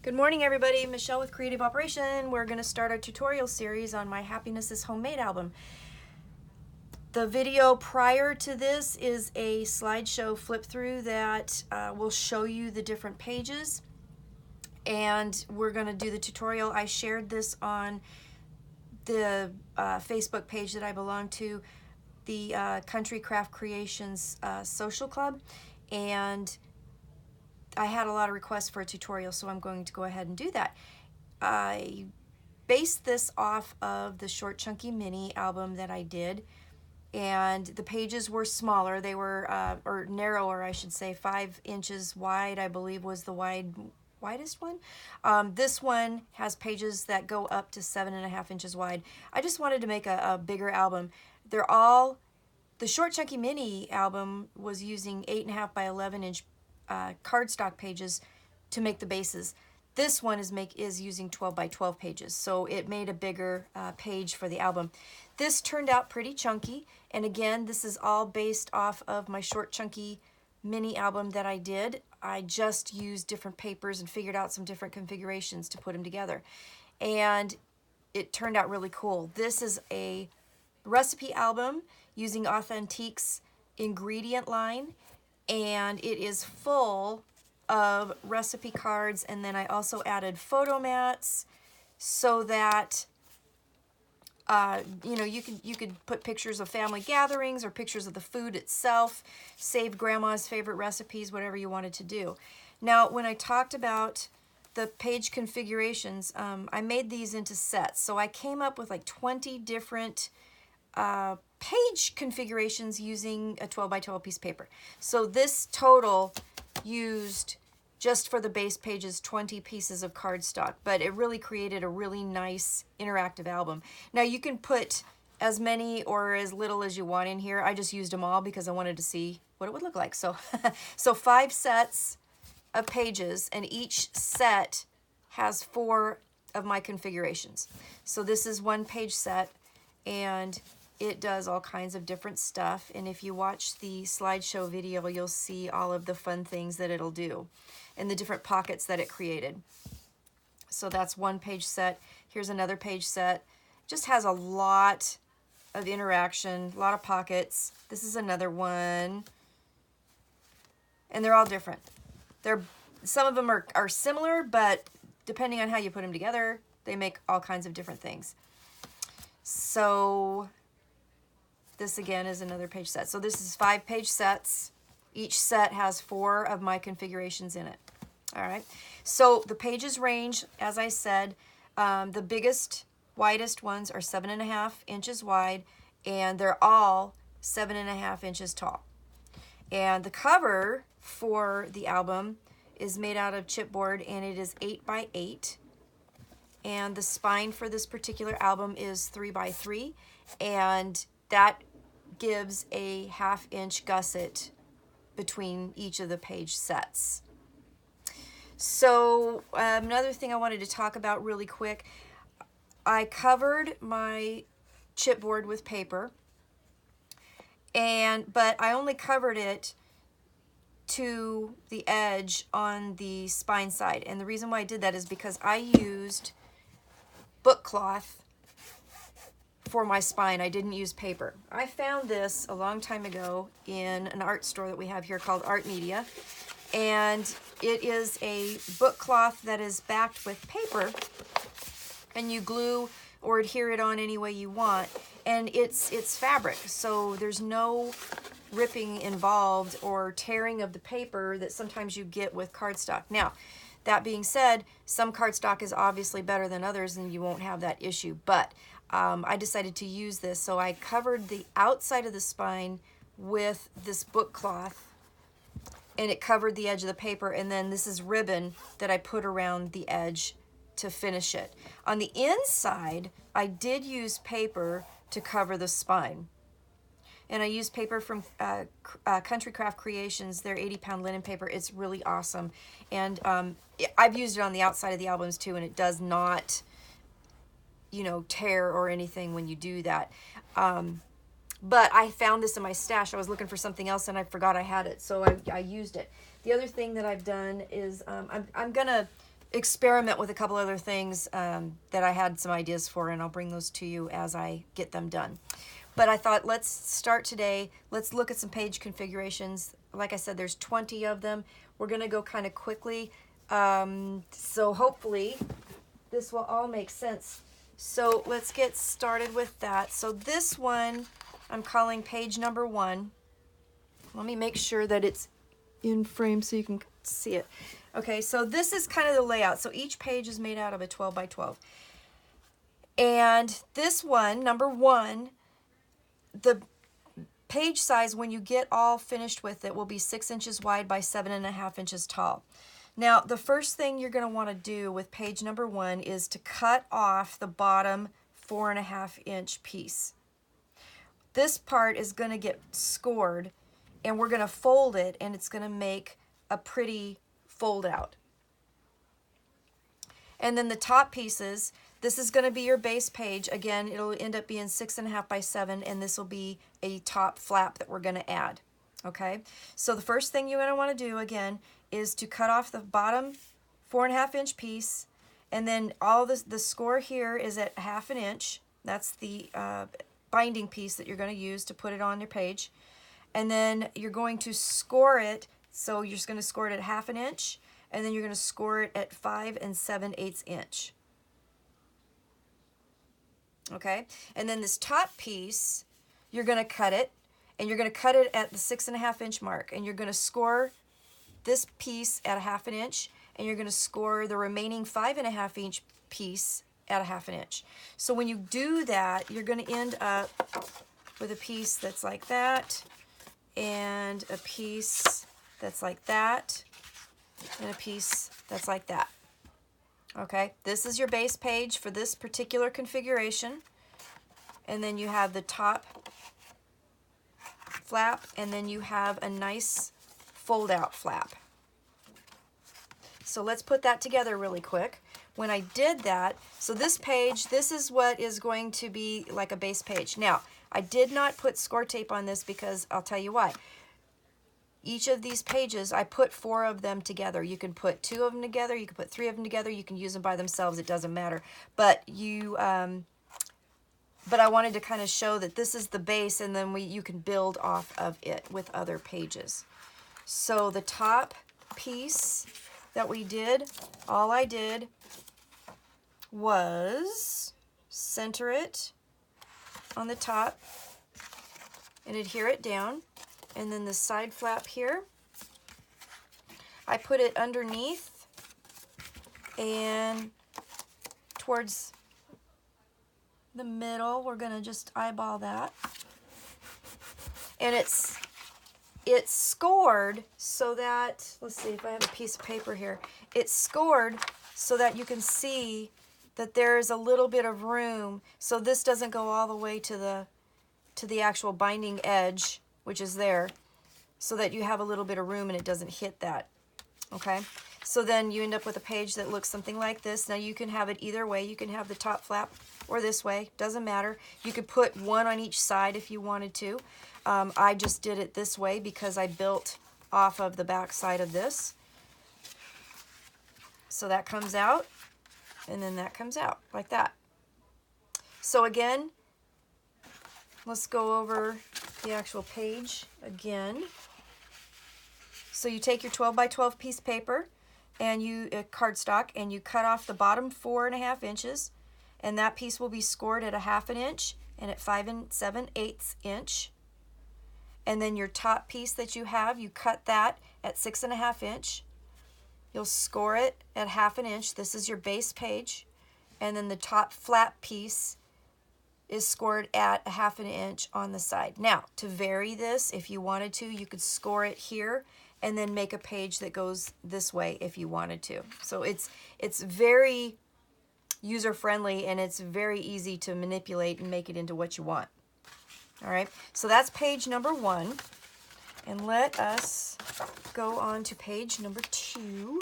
Good morning, everybody. Michelle with Creative Operation. We're going to start our tutorial series on my Happiness is Homemade album. The video prior to this is a slideshow flip through that will show you the different pages, and we're going to do the tutorial. I shared this on the Facebook page that I belong to, the Country Craft Creations social club, and I had a lot of requests for a tutorial, so I'm going to go ahead and do that. I based this off of the Short Chunky Mini album that I did, and the pages were smaller. They were, or narrower, I should say, 5 inches wide, I believe was the widest one. This one has pages that go up to 7.5 inches wide. I just wanted to make a bigger album. The Short Chunky Mini album was using 8.5 by 11 inch cardstock pages to make the bases. This one is using 12 by 12 pages, so it made a bigger page for the album. This turned out pretty chunky, and again, this is all based off of my Short Chunky Mini album that I did. I just used different papers and figured out some different configurations to put them together, and it turned out really cool. This is a recipe album using Authentique's ingredient line, and it is full of recipe cards, and then I also added photo mats so that you know, you could put pictures of family gatherings or pictures of the food itself, save grandma's favorite recipes, whatever you wanted to do. Now, when I talked about the page configurations, I made these into sets, so I came up with like 20 different page configurations using a 12 by 12 piece of paper. So this total used, just for the base pages, 20 pieces of cardstock, but it really created a really nice interactive album. Now you can put as many or as little as you want in here. I just used them all because I wanted to see what it would look like. So, so 5 sets of pages, and each set has 4 of my configurations. So this is 1 page set, and it does all kinds of different stuff, and if you watch the slideshow video, you'll see all of the fun things that it'll do and the different pockets that it created. So that's 1 page set. Here's another page set. Just has a lot of interaction, a lot of pockets. This is another one, and they're all different. Some of them are similar, but depending on how you put them together, they make all kinds of different things. So this again is another page set. So this is 5 page sets. Each set has 4 of my configurations in it. All right. So the pages range, as I said, the biggest, widest ones are 7.5 inches wide, and they're all 7.5 inches tall. And the cover for the album is made out of chipboard, and it is 8 by 8. And the spine for this particular album is 3 by 3, and that gives a 1/2 inch gusset between each of the page sets. So another thing I wanted to talk about really quick, I covered my chipboard with paper, but I only covered it to the edge on the spine side, and the reason why I did that is because I used book cloth for my spine. I didn't use paper. I found this a long time ago in an art store that we have here called Art Media, and it is a book cloth that is backed with paper, and you glue or adhere it on any way you want, and it's fabric, so there's no ripping involved or tearing of the paper that sometimes you get with cardstock. Now, that being said, some cardstock is obviously better than others, and you won't have that issue, but I decided to use this, so I covered the outside of the spine with this book cloth, and it covered the edge of the paper, and then this is ribbon that I put around the edge to finish it. On the inside, I did use paper to cover the spine, and I used paper from Country Craft Creations, their 80-pound linen paper. It's really awesome, and I've used it on the outside of the albums too, and it does not, you know, tear or anything when you do that. But I found this in my stash. I was looking for something else and I forgot I had it, so I used it. The other thing that I've done is I'm gonna experiment with a couple other things that I had some ideas for, and I'll bring those to you as I get them done. But I thought, let's start today. Let's look at some page configurations. Like I said, there's 20 of them. We're going to go kind of quickly. So hopefully this will all make sense. So let's get started with that. So this one I'm calling page number 1. Let me make sure that it's in frame so you can see it. Okay, so this is kind of the layout. So each page is made out of a 12 by 12. And this one, number 1, the page size when you get all finished with it will be 6 inches wide by 7.5 inches tall. Now, the first thing you're going to want to do with page number 1 is to cut off the bottom 4.5 inch piece. This part is going to get scored, and we're going to fold it, and it's going to make a pretty fold out. And then the top pieces, this is going to be your base page. Again, it'll end up being 6.5 by 7, and this will be a top flap that we're going to add. Okay, so the first thing you're going to want to do again is to cut off the bottom 4.5 inch piece, and then all this, the score here is at 1/2 inch. That's the binding piece that you're going to use to put it on your page. And then you're going to score it, so you're just going to score it at 1/2 inch, and then you're going to score it at 5 7/8 inch. Okay, and then this top piece, you're going to cut it, and you're going to cut it at the 6.5 inch mark, and you're going to score this piece at 1/2 inch, and you're going to score the remaining 5.5 inch piece at 1/2 inch. So when you do that, you're going to end up with a piece that's like that, and a piece that's like that, and a piece that's like that. Okay, this is your base page for this particular configuration. And then you have the top flap, and then you have a nice fold out flap. So let's put that together really quick. When I did that, so this page, this is what is going to be like a base page. Now, I did not put score tape on this because I'll tell you why. Each of these pages, I put 4 of them together. You can put 2 of them together, you can put 3 of them together, you can use them by themselves, it doesn't matter. But you, but I wanted to kind of show that this is the base, and then you can build off of it with other pages. So the top piece that we did, all I did was center it on the top and adhere it down. And then the side flap here, I put it underneath and towards the middle. We're going to just eyeball that. And it's scored so that, let's see if I have a piece of paper here. It's scored so that you can see that there's a little bit of room. So this doesn't go all the way to the actual binding edge, which is there, so that you have a little bit of room and it doesn't hit that. Okay, so then you end up with a page that looks something like this. Now you can have it either way. You can have the top flap or this way, doesn't matter. You could put one on each side if you wanted to. I just did it this way because I built off of the back side of this. So that comes out, and then that comes out like that. So again, let's go over the actual page again. So you take your 12 by 12 piece paper and cardstock, and you cut off the bottom 4.5 inches, and that piece will be scored at 1/2 inch and at 5 7/8 inch. And then your top piece that you have, you cut that at 6.5 inch. You'll score it at 1/2 inch. This is your base page. And then the top flap piece is scored at 1/2 inch on the side. Now, to vary this, if you wanted to, you could score it here and then make a page that goes this way if you wanted to. So it's very user-friendly, and it's very easy to manipulate and make it into what you want. All right, so that's page number 1. And let us go on to page number 2.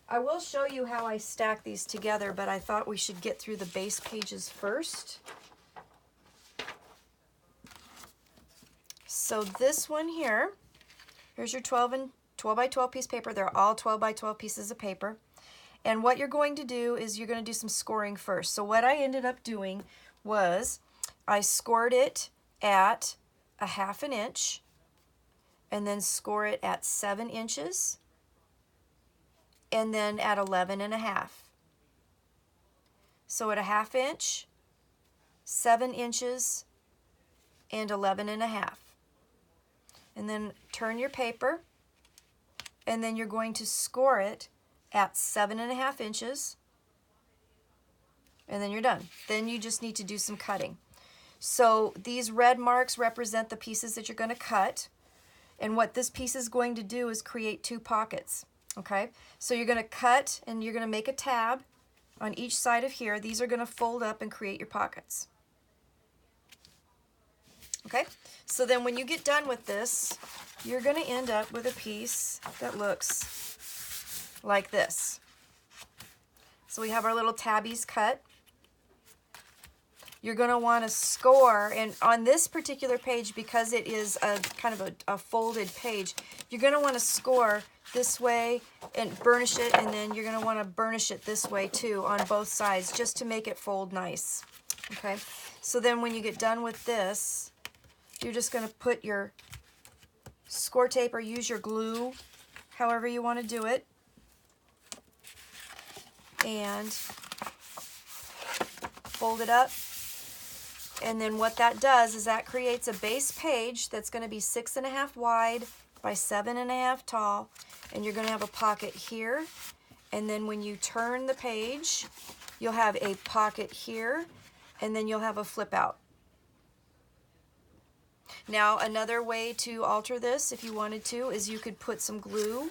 I will show you how I stack these together, but I thought we should get through the base pages first. So this one here, here's your 12 12 by 12 piece of paper. They're all 12 by 12 pieces of paper. And what you're going to do is you're going to do some scoring first. So what I ended up doing was I scored it at a 1/2 inch, and then score it at 7 inches, and then at 11.5. So at a 1/2 inch, 7 inches, and 11.5. And then turn your paper, and then you're going to score it at 7.5 inches, and then you're done. Then you just need to do some cutting. So these red marks represent the pieces that you're going to cut, and what this piece is going to do is create 2 pockets. Okay, so you're going to cut, and you're going to make a tab on each side of here. These are going to fold up and create your pockets. Okay, so then when you get done with this, you're going to end up with a piece that looks like this. So we have our little tabbies cut. You're going to want to score, and on this particular page, because it is a kind of a folded page, you're going to want to score this way and burnish it, and then you're going to want to burnish it this way too on both sides, just to make it fold nice. Okay, so then when you get done with this, you're just going to put your score tape or use your glue, however you want to do it, and fold it up. And then what that does is that creates a base page that's going to be 6.5 wide by 7.5 tall, and you're going to have a pocket here, and then when you turn the page, you'll have a pocket here, and then you'll have a flip out. Now another way to alter this, if you wanted to, is you could put some glue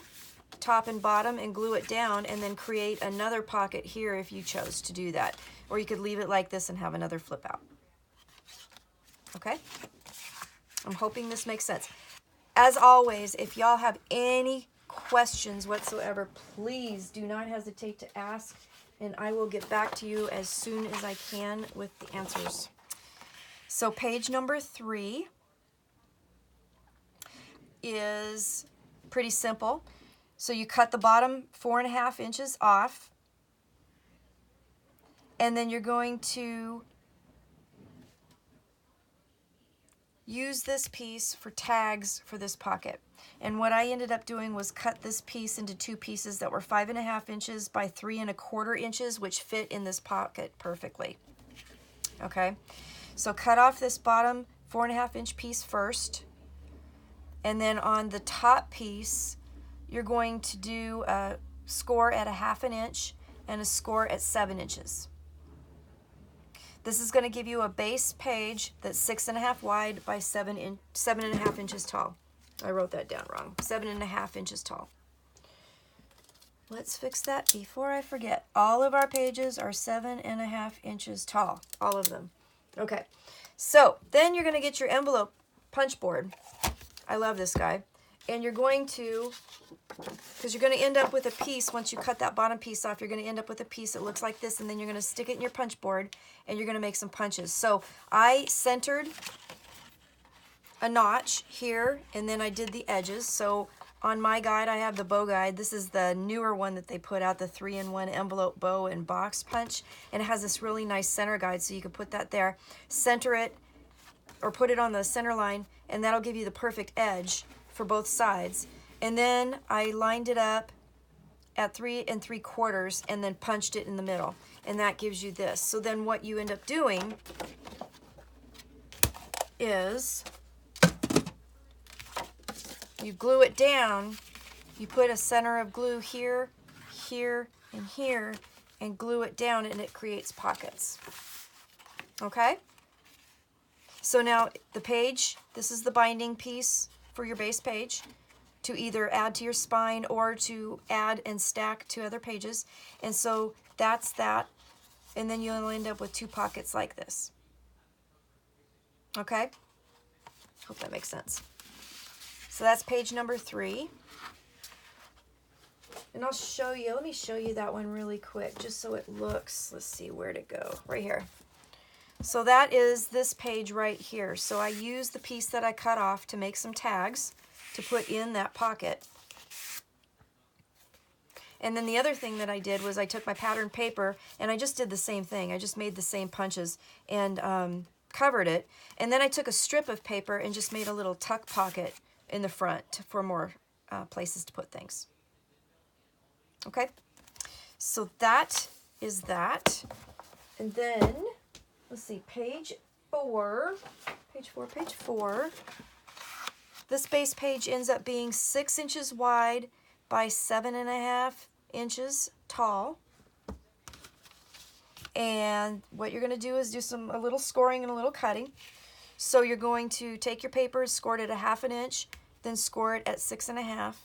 top and bottom and glue it down, and then create another pocket here if you chose to do that, or you could leave it like this and have another flip out. Okay, I'm hoping this makes sense. As always, if y'all have any questions whatsoever, please do not hesitate to ask, and I will get back to you as soon as I can with the answers. So page number 3 is pretty simple. So you cut the bottom 4.5 inches off, and then you're going to use this piece for tags for this pocket. And what I ended up doing was cut this piece into 2 pieces that were 5.5 inches by 3.25 inches, which fit in this pocket perfectly. Okay, so cut off this bottom 4.5 inch piece first, and then on the top piece, you're going to do a score at a 1/2 inch and a score at 7 inches. This is going to give you a base page that's 6.5 wide by 7.5 inches tall. I wrote that down wrong. 7.5 inches tall. Let's fix that before I forget. All of our pages are 7.5 inches tall. All of them. Okay. So then you're going to get your envelope punch board. I love this guy. And you're going to, because you're going to end up with a piece, once you cut that bottom piece off, you're going to end up with a piece that looks like this, and then you're going to stick it in your punch board, and you're going to make some punches. So I centered a notch here, and then I did the edges. So on my guide, I have the bow guide. This is the newer one that they put out, the 3-in-1 envelope bow and box punch, and it has this really nice center guide, so you can put that there, center it, or put it on the center line, and that'll give you the perfect edge for both sides. And then I lined it up at 3 3/4 and then punched it in the middle, and that gives you this. So then what you end up doing is you glue it down, you put a center of glue here, here, and here, and glue it down, and it creates pockets. Okay? So now the page, this is the binding piece for your base page to either add to your spine or to add and stack to other pages. And so that's that. And then you'll end up with 2 pockets like this. Okay? Hope that makes sense. So that's page number 3. And I'll show you, let me show you that one really quick, just so it looks, let's see, where'd it go? Right here. So that is this page right here. So I used the piece that I cut off to make some tags to put in that pocket. And then the other thing that I did was I took my pattern paper and I just did the same thing. I just made the same punches and covered it. And then I took a strip of paper and just made a little tuck pocket in the front for more places to put things. Okay, so that is that. And then, let's see, page 4. This base page ends up being 6 inches wide by 7.5 inches tall. And what you're going to do is do a little scoring and a little cutting. So you're going to take your paper, score it at 1/2 inch, then score it at 6.5.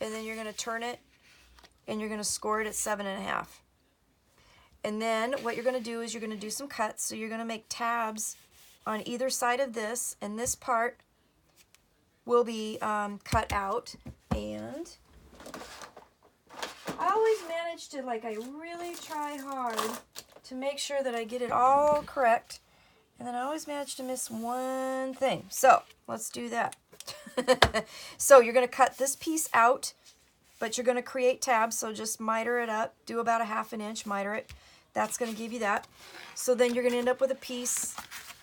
And then you're going to turn it and you're going to score it at 7.5. And then what you're going to do is you're going to do some cuts. So you're going to make tabs on either side of this, and this part will be cut out. And I always manage to, like, I really try hard to make sure that I get it all correct. And then I always manage to miss one thing. So let's do that. So you're going to cut this piece out, but you're going to create tabs. So just miter it up. Do about 1/2 inch, miter it. That's going to give you that. So then you're going to end up with a piece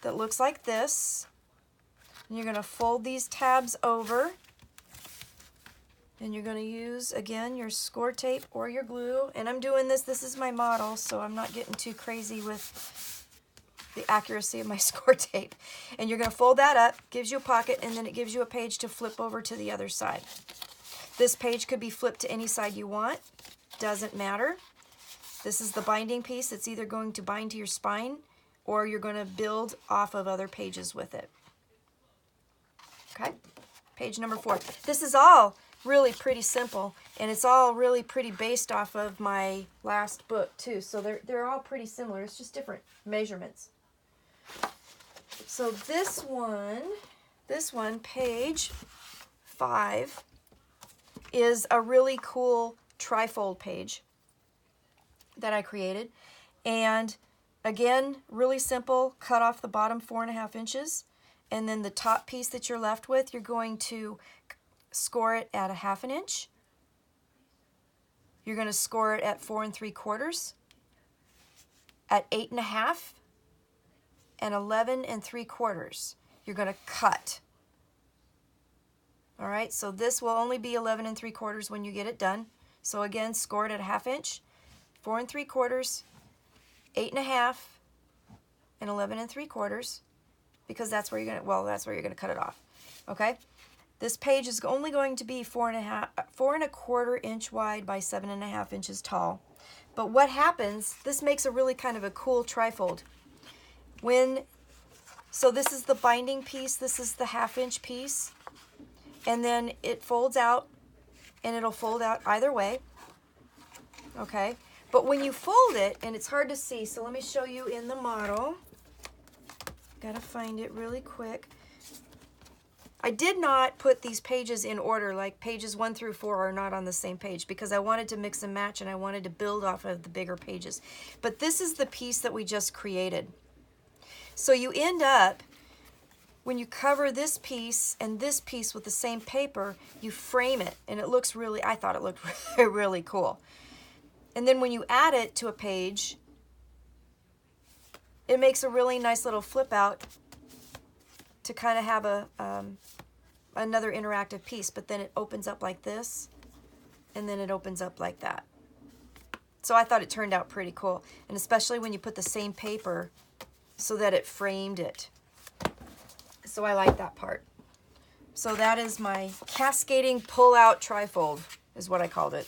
that looks like this. And you're going to fold these tabs over. And you're going to use, again, your score tape or your glue. And I'm doing this. This is my model, so I'm not getting too crazy with the accuracy of my score tape. And you're going to fold that up. Gives you a pocket, and then it gives you a page to flip over to the other side. This page could be flipped to any side you want. Doesn't matter. This is the binding piece. It's either going to bind to your spine or you're going to build off of other pages with it. Okay, page number 4. This is all really pretty simple, and it's all really pretty based off of my last book too. So they're all pretty similar. It's just different measurements. So this one, page 5, is a really cool trifold page that I created. And again, really simple. Cut off the bottom 4.5 inches, and then the top piece that you're left with, you're going to score it at 1/2 inch. You're going to score it at 4 3/4, at 8.5, and 11 3/4. You're going to cut. All right, so this will only be 11 3/4 when you get it done. So again, score it at 1/2 inch, 4 3/4, 8.5, and 11 3/4, because that's where you're going to, well, that's where you're going to cut it off. Okay, this page is only going to be 4 1/4 inch wide by 7.5 inches tall. But what happens? This makes a really kind of a cool trifold. So this is the binding piece. This is the 1/2 inch piece, and then it folds out, and it'll fold out either way. Okay. But when you fold it, and it's hard to see, so let me show you in the model. Gotta find it really quick. I did not put these pages in order, like pages 1 through 4 are not on the same page, because I wanted to mix and match and I wanted to build off of the bigger pages. But this is the piece that we just created. So you end up, when you cover this piece and this piece with the same paper, you frame it, and it looks really, I thought it looked really cool. And then when you add it to a page, it makes a really nice little flip out to kind of have another interactive piece. But then it opens up like this, and then it opens up like that. So I thought it turned out pretty cool, and especially when you put the same paper so that it framed it. So I like that part. So that is my cascading pull-out trifold, is what I called it.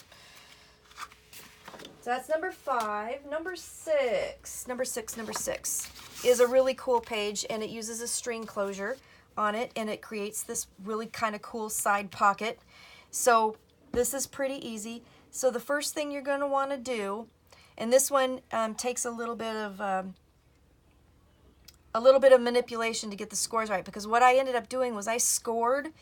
So that's number 5. Number 6 is a really cool page, and it uses a string closure on it, and it creates this really kind of cool side pocket. So this is pretty easy. So the first thing you're going to want to do, and this one takes a little bit of manipulation to get the scores right, because what I ended up doing was I scored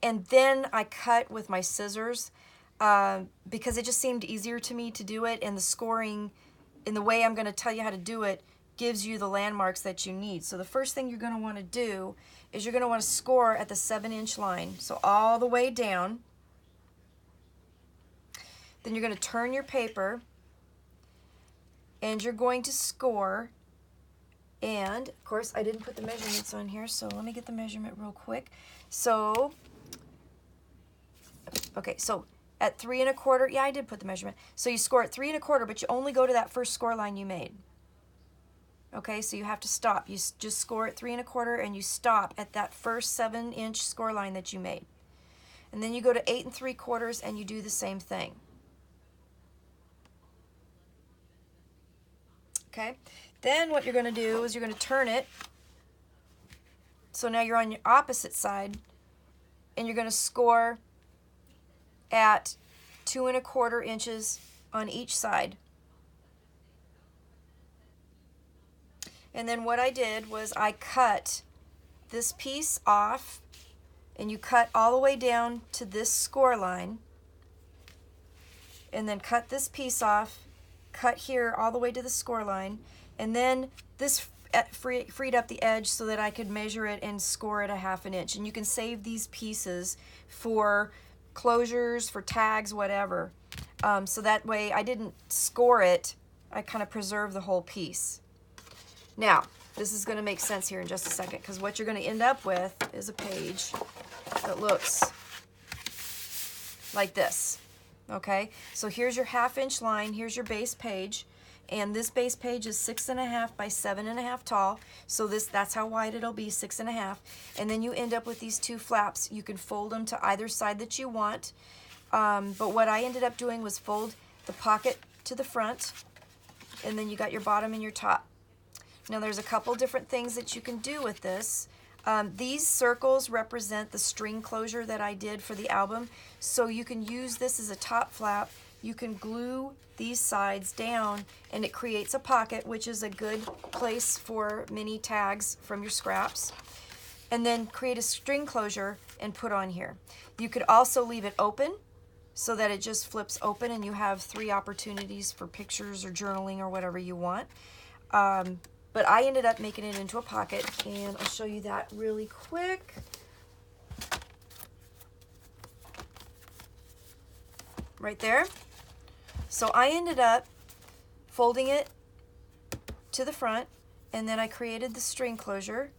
and then I cut with my scissors. Because it just seemed easier to me to do it, and the scoring in the way I'm going to tell you how to do it gives you the landmarks that you need. So the first thing you're going to want to do is you're going to want to score at the 7 inch line, so all the way down, Then you're going to turn your paper, and you're going to score. And of course I didn't put the measurements on here, so let me get the measurement real quick. So, okay, so at 3 1/4, yeah, I did put the measurement. So you score at 3 1/4, but you only go to that first score line you made. Okay, so you have to stop. You just score at 3 1/4, and you stop at that first 7-inch score line that you made. And then you go to 8 3/4, and you do the same thing. Okay, then what you're going to do is you're going to turn it. So now you're on your opposite side, and you're going to score at 2 1/4 inches on each side. And then what I did was I cut this piece off, and you cut all the way down to this score line, and then cut this piece off, cut here all the way to the score line, and then this freed up the edge so that I could measure it and score it a 1/2 inch. And you can save these pieces for closures, for tags, whatever. So that way I didn't score it, I kind of preserve the whole piece. Now, this is going to make sense here in just a second, because what you're going to end up with is a page that looks like this. Okay, so here's your 1/2 inch line, here's your base page, and this base page is 6 1/2 by 7 1/2 tall. So that's how wide it'll be, 6 1/2. And then you end up with these 2 flaps. You can fold them to either side that you want. But what I ended up doing was fold the pocket to the front, and then you got your bottom and your top. Now there's a couple different things that you can do with this. These circles represent the string closure that I did for the album. So you can use this as a top flap. You can glue these sides down, and it creates a pocket, which is a good place for mini tags from your scraps. And then create a string closure and put on here. You could also leave it open so that it just flips open, and you have 3 opportunities for pictures or journaling or whatever you want. But I ended up making it into a pocket, and I'll show you that really quick. Right there. So I ended up folding it to the front, and then I created the string closure,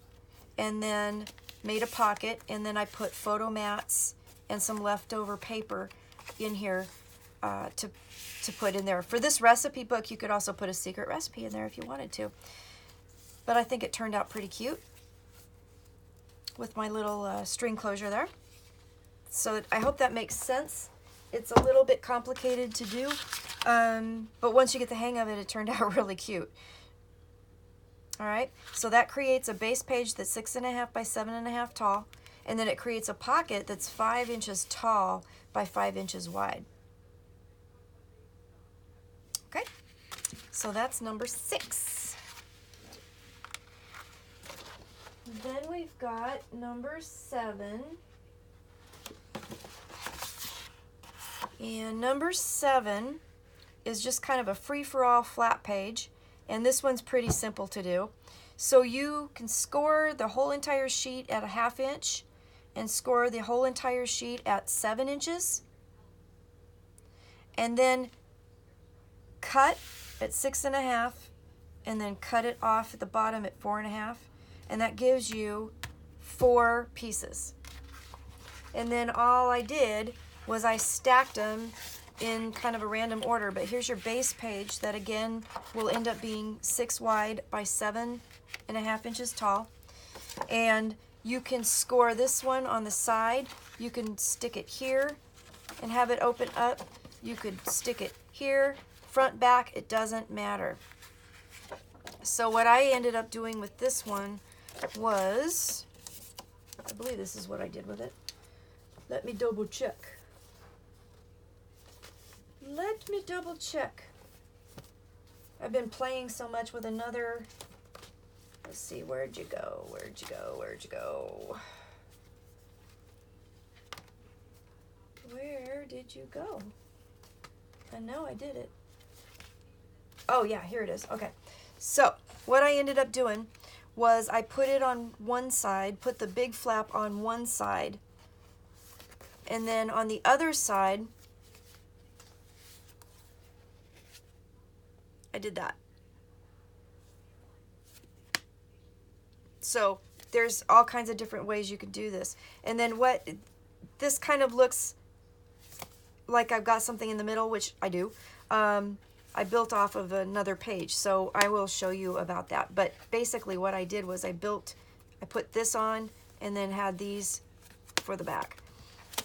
and then made a pocket, and then I put photo mats and some leftover paper in here to put in there. For this recipe book, you could also put a secret recipe in there if you wanted to. But I think it turned out pretty cute with my little string closure there. So I hope that makes sense. It's a little bit complicated to do, but once you get the hang of it, it turned out really cute. All right, so that creates a base page that's 6 1/2 by 7 1/2 tall, and then it creates a pocket that's 5 inches tall by 5 inches wide. Okay, so that's number 6. Then we've got number 7. And number 7 is just kind of a free-for-all flat page. And this one's pretty simple to do. So you can score the whole entire sheet at a 1/2 inch and score the whole entire sheet at 7 inches. And then cut at 6 1/2 and then cut it off at the bottom at 4 1/2. And that gives you 4 pieces. And then all I did was I stacked them in kind of a random order. But here's your base page that again will end up being 6 wide by 7 1/2 inches tall. And you can score this one on the side. You can stick it here and have it open up. You could stick it here, front, back, it doesn't matter. So what I ended up doing with this one was, I believe this is what I did with it. Let me double check. Let me double check. I've been playing so much with another, let's see, where'd you go? Where'd you go? Where'd you go? Where did you go? I know I did it. Oh yeah, here it is. Okay. So what I ended up doing was I put it on one side, put the big flap on one side, and then on the other side, I did that. So there's all kinds of different ways you could do this. And then what this kind of looks like, I've got something in the middle, which I do. I built off of another page, so I will show you about that. But basically what I did was I put this on and then had these for the back.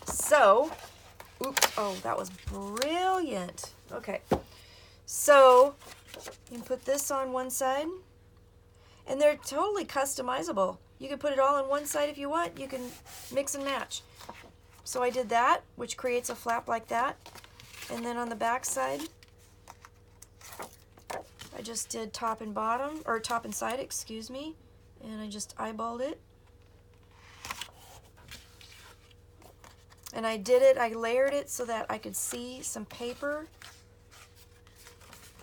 So, oops, oh, that was brilliant. Okay, so you can put this on one side, and they're totally customizable. You can put it all on one side if you want. You can mix and match. So I did that, which creates a flap like that. And then on the back side, I just did top and bottom, or top and side, excuse me, and I just eyeballed it. And I layered it so that I could see some paper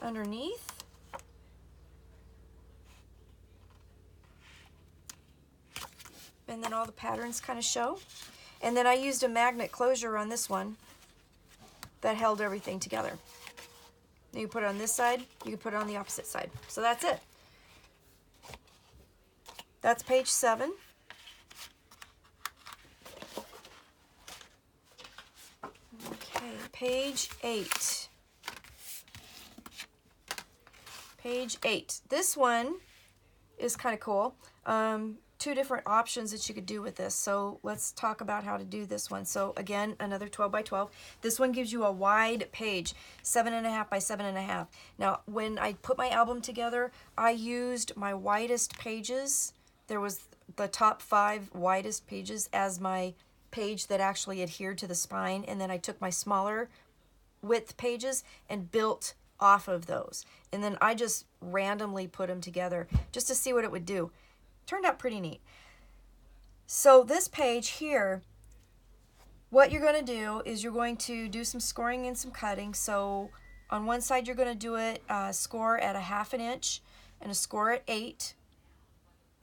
underneath. And then all the patterns kind of show. And then I used a magnet closure on this one that held everything together. You can put it on this side, you can put it on the opposite side. So that's it. That's page 7. Okay, page 8. Page 8. This one is kind of cool. 2 different options that you could do with this. So let's talk about how to do this one. So again, another 12 by 12. This one gives you a wide page, 7.5 by 7.5. Now, when I put my album together, I used my widest pages. There was the top 5 widest pages as my page that actually adhered to the spine, and then I took my smaller width pages and built off of those. And then I just randomly put them together just to see what it would do. Turned out pretty neat. So this page here, what you're going to do is you're going to do some scoring and some cutting. So on one side you're going to do it score at a 1/2 inch and a score at 8.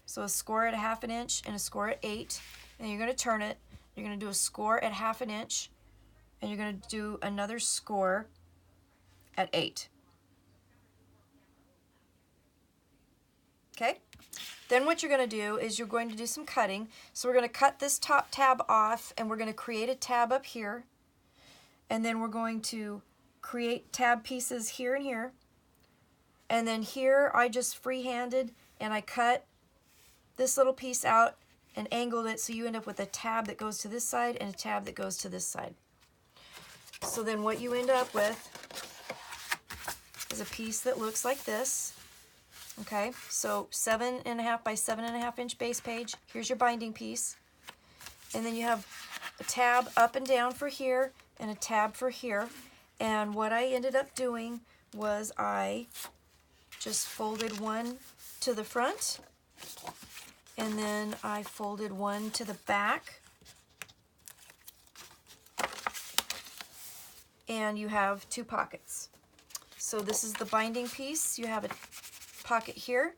So a score at a 1/2 inch and a score at 8. And you're going to turn it. You're going to do a score at 1/2 inch and you're going to do another score at 8. Okay? Then what you're going to do is you're going to do some cutting. So we're going to cut this top tab off, and we're going to create a tab up here. And then we're going to create tab pieces here and here. And then here I just freehanded and I cut this little piece out and angled it so you end up with a tab that goes to this side and a tab that goes to this side. So then what you end up with is a piece that looks like this. Okay, so 7.5 by 7.5 inch base page. Here's your binding piece. And then you have a tab up and down for here and a tab for here. And what I ended up doing was I just folded one to the front and then I folded one to the back. And you have 2 pockets. So this is the binding piece. You have a pocket here,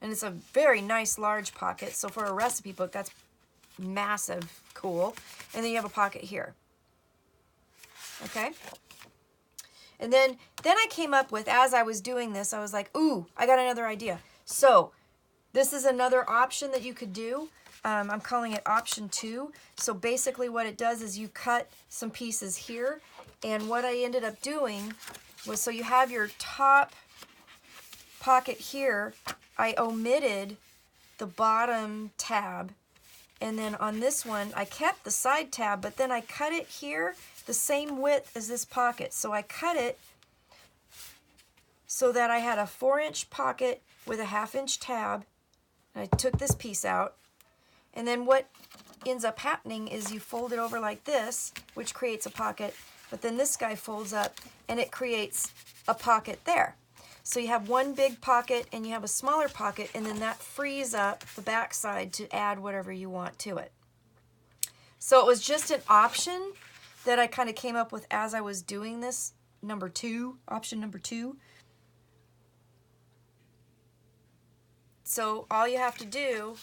and it's a very nice large pocket, so for a recipe book that's massive cool. And then you have a pocket here. Okay, and then I came up with, as I was doing this, I was like, ooh, I got another idea. So this is another option that you could do. I'm calling it option 2. So basically what it does is you cut some pieces here, and what I ended up doing was, so you have your top pocket here, I omitted the bottom tab, and then on this one I kept the side tab, but then I cut it here the same width as this pocket. So I cut it so that I had a 4-inch pocket with a 1/2 inch tab, and I took this piece out. And then what ends up happening is you fold it over like this, which creates a pocket, but then this guy folds up and it creates a pocket there. So you have one big pocket and you have a smaller pocket, and then that frees up the back side to add whatever you want to it. So it was just an option that I kind of came up with as I was doing this, option number 2. So all you have to do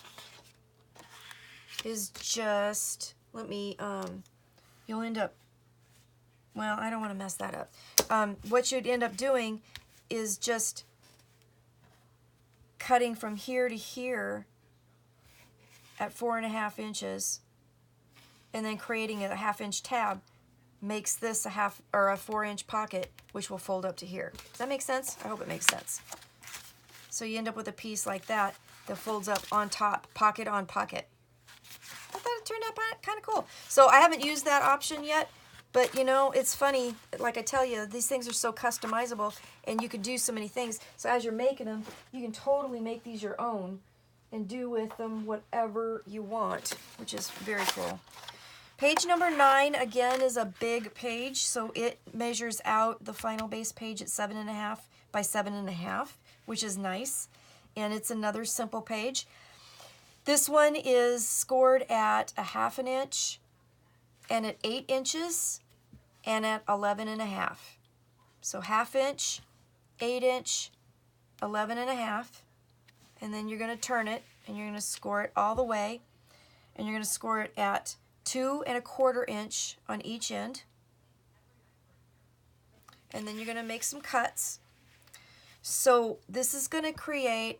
is just, you'll end up, well, I don't want to mess that up. What you'd end up doing is just cutting from here to here at 4.5 inches and then creating a 1/2 inch tab makes this a 4-inch pocket, which will fold up to here. Does that make sense? I hope it makes sense. So you end up with a piece like that that folds up on top, pocket on pocket. I thought it turned out kind of cool. So I haven't used that option yet, but you know, it's funny, like I tell you, these things are so customizable and you can do so many things. So as you're making them, you can totally make these your own and do with them whatever you want, which is very cool. Page number 9, again, is a big page, so it measures out the final base page at 7.5 by 7.5, which is nice, and it's another simple page. This one is scored at 1/2 inch, and at 8 inches, and at 11.5. So 1/2 inch, 8 inch, 11.5, and then you're going to turn it, and you're going to score it all the way, and you're going to score it at 2.25 inch on each end, and then you're going to make some cuts. So this is going to create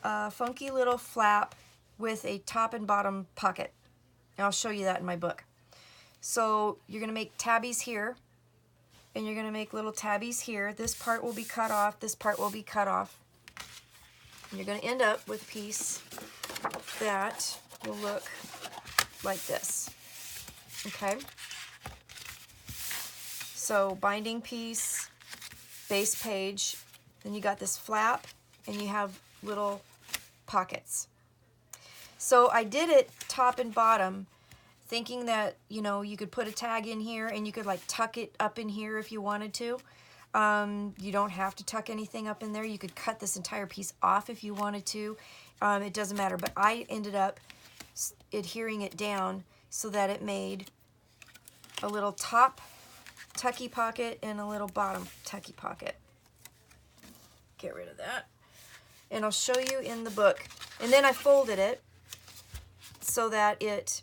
a funky little flap with a top and bottom pocket. And I'll show you that in my book. So you're going to make tabbies here, and you're going to make little tabbies here. This part will be cut off, this part will be cut off. And you're going to end up with a piece that will look like this. Okay, so binding piece, base page, then you got this flap, and you have little pockets. So I did it top and bottom, thinking that, you know, you could put a tag in here and you could like tuck it up in here if you wanted to. You don't have to tuck anything up in there. You could cut this entire piece off if you wanted to. It doesn't matter, but I ended up adhering it down so that it made a little top tucky pocket and a little bottom tucky pocket. Get rid of that. And I'll show you in the book. And then I folded it so that it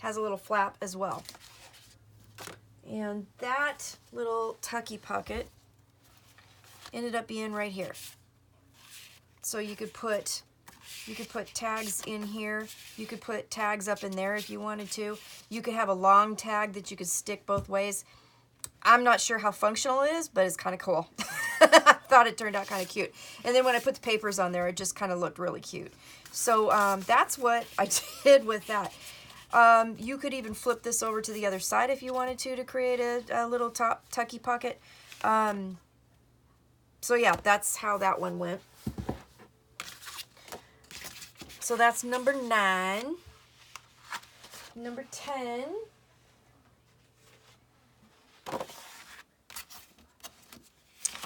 has a little flap as well. And that little tucky pocket ended up being right here. So you could put tags in here. You could put tags up in there if you wanted to. You could have a long tag that you could stick both ways. I'm not sure how functional it is, but it's kind of cool. I thought it turned out kind of cute. And then when I put the papers on there, it just kind of looked really cute. So that's what I did with that. You could even flip this over to the other side if you wanted to create a little top tucky pocket. So yeah, that's how that one went. So that's number 9. Number 10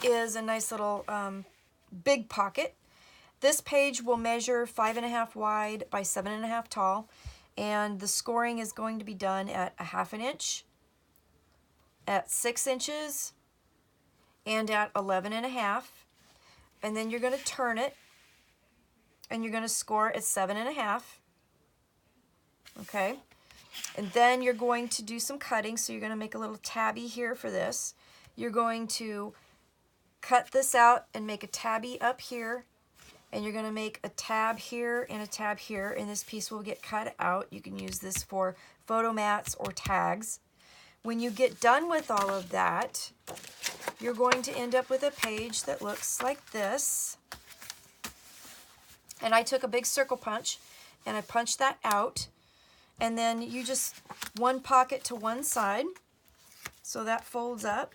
is a nice little big pocket. This page will measure 5.5 wide by 7.5 tall, and the scoring is going to be done at 1/2 inch, at 6 inches, and at 11.5. And then you're going to turn it, and you're going to score at 7.5. Okay, and then you're going to do some cutting. So you're going to make a little tabby here for this. You're going to cut this out and make a tabby up here, and you're going to make a tab here and a tab here, and this piece will get cut out. You can use this for photo mats or tags. When you get done with all of that, you're going to end up with a page that looks like this. And I took a big circle punch and I punched that out, and then you just one pocket to one side, so that folds up,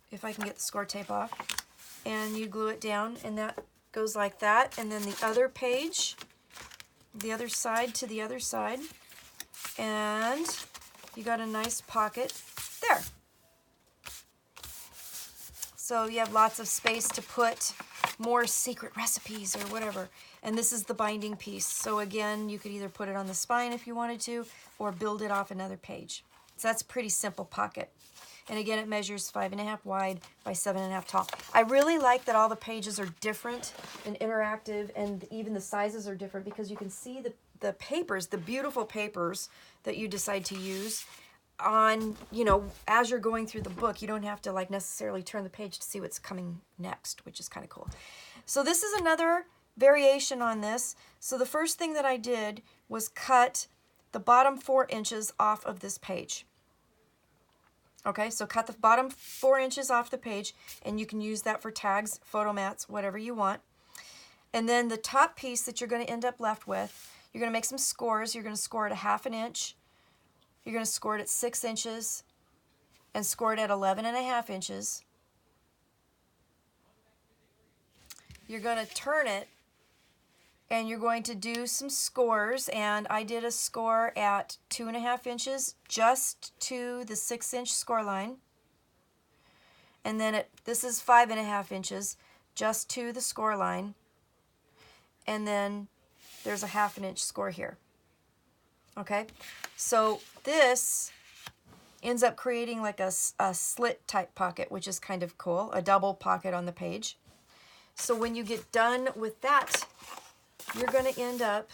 if I can get the score tape off, and you glue it down, and that goes like that. And then the other page, the other side to the other side, and you got a nice pocket there. So you have lots of space to put more secret recipes or whatever. And this is the binding piece. So again, you could either put it on the spine if you wanted to, or build it off another page. So that's a pretty simple pocket. And again, it measures 5.5 wide by 7.5 tall. I really like that all the pages are different and interactive, and even the sizes are different, because you can see the papers, the beautiful papers that you decide to use. on, you know, as you're going through the book. You don't have to like necessarily turn the page to see what's coming next, which is kind of cool. So this is another variation on this. So the first thing that I did was cut the bottom 4 inches off of this page. Okay, so cut the bottom 4 inches off the page, and you can use that for tags, photo mats, whatever you want. And then the top piece that you're going to end up left with, you're going to make some scores. You're going to score it 1/2 inch. You're going to score it at 6 inches and score it at 11.5 inches. You're going to turn it, and you're going to do some scores, and I did a score at 2.5 inches just to the 6-inch score line. And then this is 5.5 inches just to the score line. And then there's a 1/2 inch score here. Okay, so this ends up creating like a slit type pocket, which is kind of cool, a double pocket on the page. So when you get done with that, you're going to end up,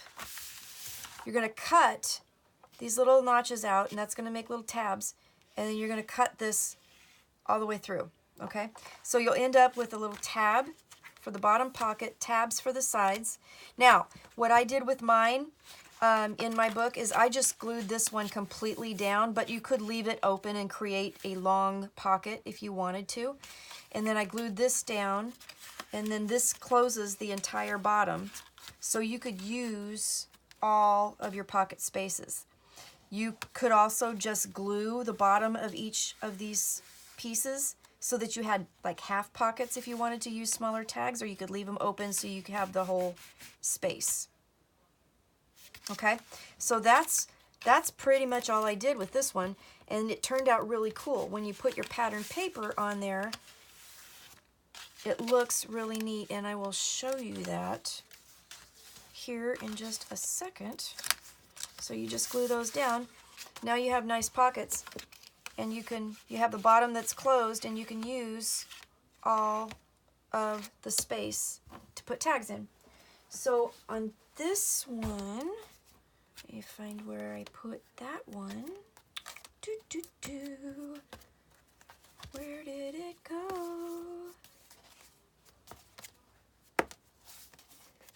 you're going to cut these little notches out, and that's going to make little tabs, and then you're going to cut this all the way through, okay? So you'll end up with a little tab for the bottom pocket, tabs for the sides. Now, what I did with mine in my book is I just glued this one completely down, but you could leave it open and create a long pocket if you wanted to. And then I glued this down, and then this closes the entire bottom. So you could use all of your pocket spaces. You could also just glue the bottom of each of these pieces so that you had like half pockets if you wanted to use smaller tags, or you could leave them open so you could have the whole space. Okay, so that's pretty much all I did with this one, and it turned out really cool. When you put your pattern paper on there, it looks really neat, and I will show you that here in just a second. So you just glue those down. Now you have nice pockets, and you have the bottom that's closed, and you can use all of the space to put tags in. So on this one, let me find where I put that one. Where did it go?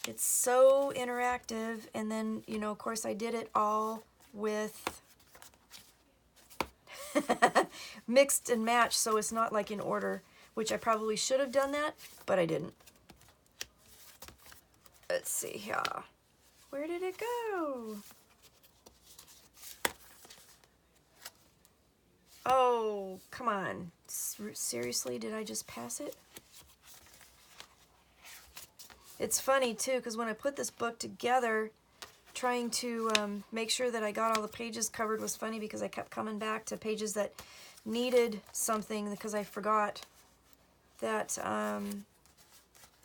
It's so interactive, and then, you know, of course I did it all with mixed and matched, so it's not like in order, which I probably should have done that, but I didn't. Let's see here. Where did it go? Oh, come on. Seriously, did I just pass it? It's funny, too, because when I put this book together, trying to make sure that I got all the pages covered was funny, because I kept coming back to pages that needed something because I forgot that...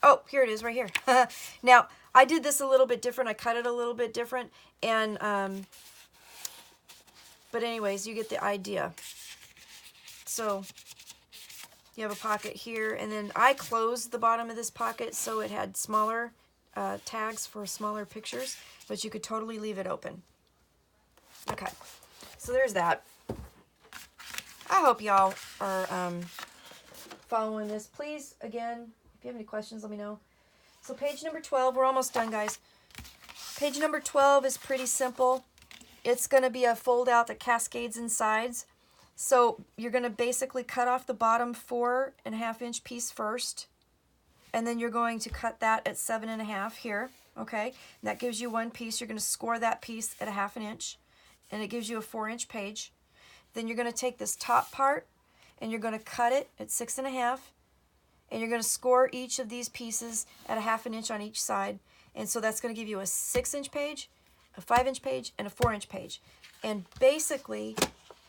Oh, here it is right here. Now, I did this a little bit different. I cut it a little bit different. And, but anyways, you get the idea. So you have a pocket here, and then I closed the bottom of this pocket so it had smaller tags for smaller pictures, but you could totally leave it open. Okay, so there's that. I hope y'all are following this. Please, again, if you have any questions, let me know. So page number 12, we're almost done, guys. Page number 12 is pretty simple. It's going to be a fold out that cascades in sides. So you're going to basically cut off the bottom 4.5 inch piece first, and then you're going to cut that at 7.5 here, okay? And that gives you one piece. You're going to score that piece at 1/2 inch, and it gives you a 4-inch page. Then you're going to take this top part, and you're going to cut it at 6.5, and you're going to score each of these pieces at 1/2 inch on each side, and so that's going to give you a 6-inch page, a 5-inch page, and a 4-inch page. And basically,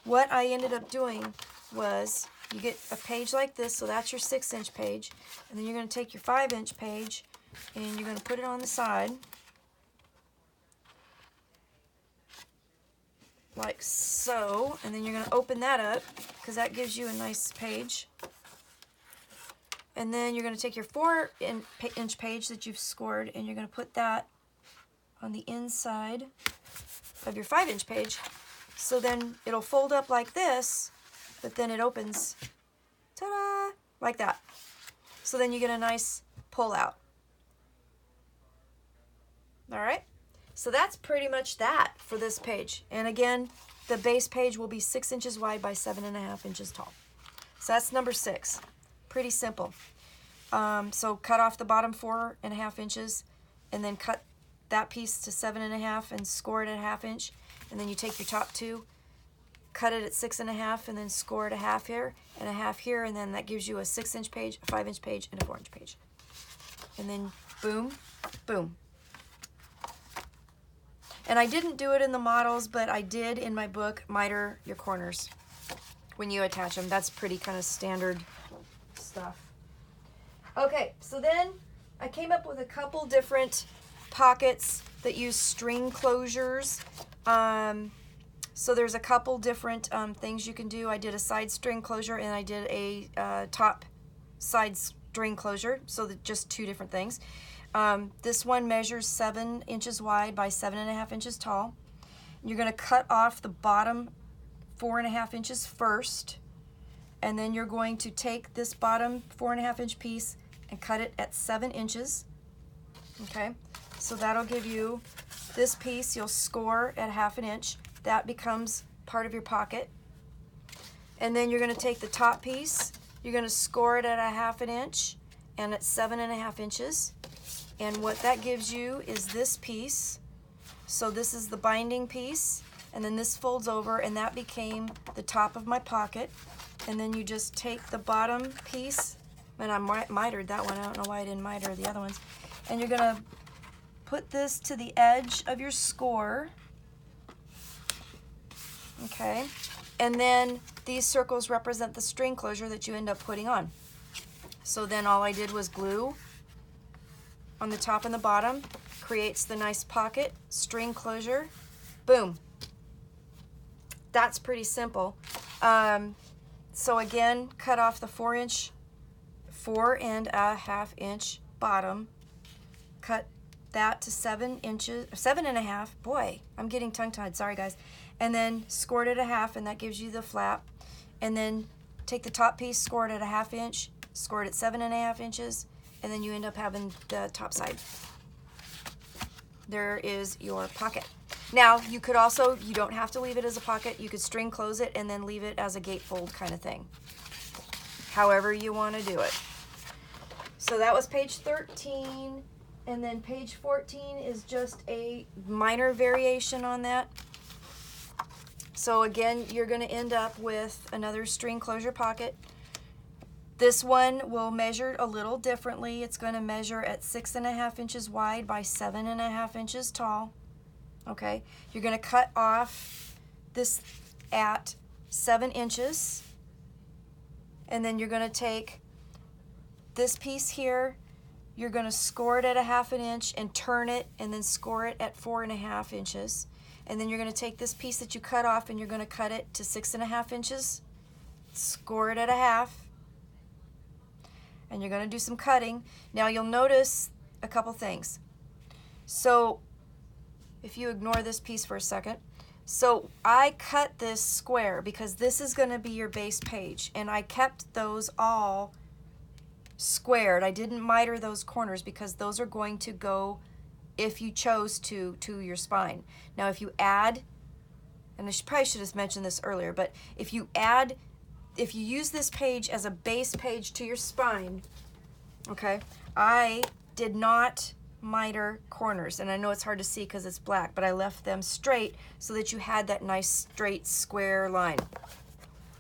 what I ended up doing was, you get a page like this, so that's your 6-inch page, and then you're going to take your 5-inch page, and you're going to put it on the side, like so, and then you're going to open that up, because that gives you a nice page. And then you're going to take your 4-inch page that you've scored, and you're going to put that on the inside of your 5-inch page. So then it'll fold up like this, but then it opens, ta-da, like that. So then you get a nice pull out. All right, so that's pretty much that for this page. And again, the base page will be 6 inches wide by 7.5 inches tall. So that's number 6. Pretty simple. So cut off the bottom 4.5 inches, and then cut that piece to 7.5 and score it at 1/2 inch. And then you take your top 2, cut it at 6.5, and then score it a 1/2 here and a 1/2 here, and then that gives you a 6-inch page, a 5-inch page, and a 4-inch page. And then boom, boom. And I didn't do it in the models, but I did in my book miter your corners when you attach them. That's pretty kind of standard stuff. Okay, so then I came up with a couple different pockets that use string closures. So there's a couple different things you can do. I did a side string closure and I did a top side string closure, so that just 2 different things. This one measures 7 inches wide by 7.5 inches tall. You're going to cut off the bottom 4.5 inches first, and then you're going to take this bottom 4.5 inch piece and cut it at 7 inches. Okay, so that'll give you this piece. You'll score at 1/2 inch. That becomes part of your pocket. And then you're going to take the top piece. You're going to score it at 1/2 inch and at 7.5 inches. And what that gives you is this piece. So this is the binding piece, and then this folds over, and that became the top of my pocket. And then you just take the bottom piece, and I mitered that one. I don't know why I didn't miter the other ones. And you're gonna put this to the edge of your score. Okay, and then these circles represent the string closure that you end up putting on. So then all I did was glue on the top and the bottom, creates the nice pocket, string closure, boom. That's pretty simple. So again, cut off the 4.5 inch bottom, cut that to 7 inches, 7.5, boy, I'm getting tongue-tied, sorry guys. And then score it at 1/2, and that gives you the flap. And then take the top piece, score it at 1/2 inch, score it at 7.5 inches, and then you end up having the top side. There is your pocket. Now, you could also, you don't have to leave it as a pocket. You could string close it and then leave it as a gatefold kind of thing. However you want to do it. So that was page 13. And then page 14 is just a minor variation on that. So again, you're going to end up with another string closure pocket. This one will measure a little differently. It's going to measure at 6.5 inches wide by 7.5 inches tall. Okay, you're going to cut off this at 7 inches, and then you're going to take this piece here. You're going to score it at 1/2 inch and turn it, and then score it at 4.5 inches. And then you're going to take this piece that you cut off, and you're going to cut it to 6.5 inches, score it at 1/2. And you're going to do some cutting. Now you'll notice a couple things. So if you ignore this piece for a second, so I cut this square because this is going to be your base page, and I kept those all squared. I didn't miter those corners because those are going to go, if you chose to your spine. Now if you add, and I probably should have mentioned this earlier, but if you use this page as a base page to your spine, okay, I did not miter corners, and I know it's hard to see because it's black, but I left them straight so that you had that nice straight square line.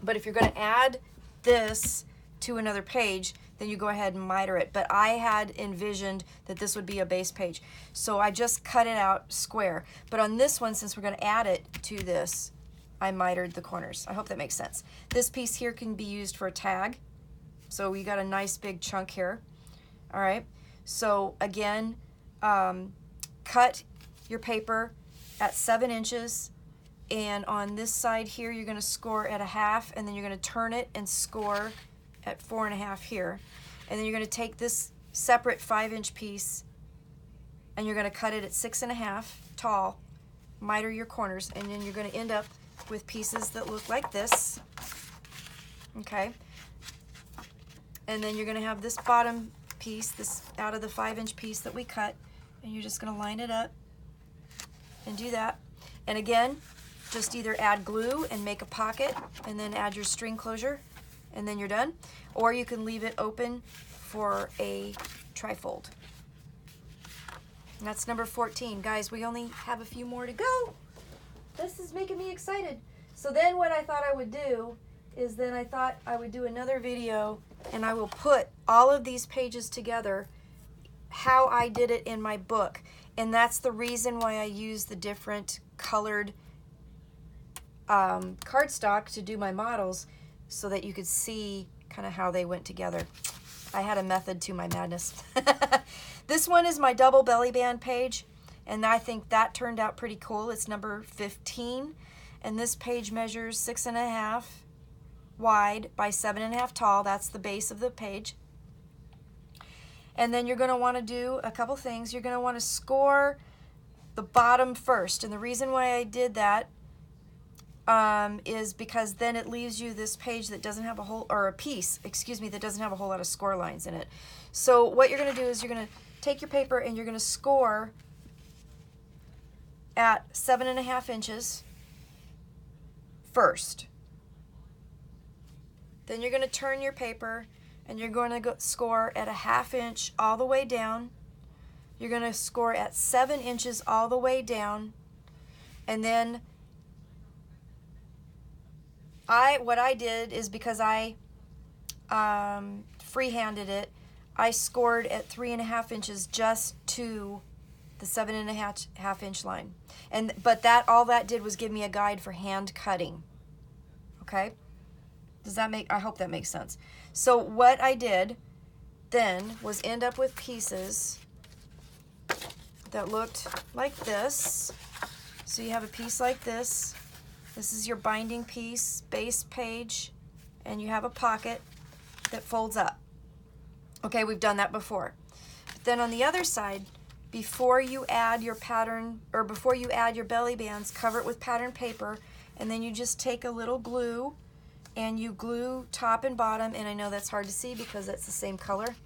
But if you're going to add this to another page, then you go ahead and miter it. But I had envisioned that this would be a base page, so I just cut it out square. But on this one, since we're going to add it to this, I mitered the corners. I hope that makes sense. This piece here can be used for a tag. So we got a nice big chunk here. All right. So again, cut your paper at 7 inches. And on this side here, you're going to score at 1/2, and then you're going to turn it and score at 4.5 here. And then you're going to take this separate 5-inch piece, and you're going to cut it at 6.5 tall, miter your corners, and then you're going to end up with pieces that look like this. Okay. And then you're going to have this bottom piece, this out of the 5-inch piece that we cut, and you're just going to line it up and do that. And again, just either add glue and make a pocket and then add your string closure and then you're done, or you can leave it open for a trifold. And that's number 14. Guys, we only have a few more to go. This is making me excited. So then what I thought I would do is then I thought I would do another video and I will put all of these pages together how I did it in my book. And that's the reason why I use the different colored cardstock to do my models, so that you could see kind of how they went together. I had a method to my madness. This one is my double belly band page, and I think that turned out pretty cool. It's number 15, and this page measures 6.5 wide by 7.5 tall. That's the base of the page. And then you're going to want to do a couple things. You're going to want to score the bottom first, and the reason why I did that is because then it leaves you this page that doesn't have a whole, or a piece, excuse me, that doesn't have a whole lot of score lines in it. So what you're going to do is you're going to take your paper and you're going to score at 7.5 inches first. Then you're going to turn your paper and you're going to score at 1/2 inch all the way down. You're going to score at 7 inches all the way down, and then what I did is, because I freehanded it, I scored at 3.5 inches just to the 7.5 inch line. But all that did was give me a guide for hand cutting. Okay? Does that make, I hope that makes sense. So what I did then was end up with pieces that looked like this. So you have a piece like this. This is your binding piece, base page, and you have a pocket that folds up. Okay, we've done that before. But then on the other side, before you add your pattern, or before you add your belly bands, cover it with pattern paper, and then you just take a little glue and you glue top and bottom, and I know that's hard to see because that's the same color,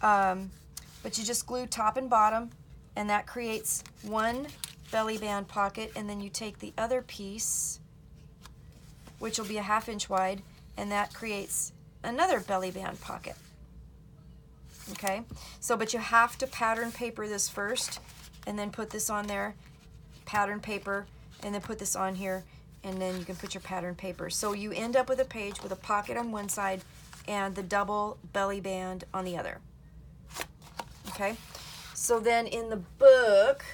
but you just glue top and bottom, and that creates one belly band pocket. And then you take the other piece, which will be 1/2 inch wide, and that creates another belly band pocket. Okay, so but you have to pattern paper this first, and then put this on there, pattern paper, and then put this on here, and then you can put your pattern paper. So you end up with a page with a pocket on one side and the double belly band on the other. Okay, so then in the book,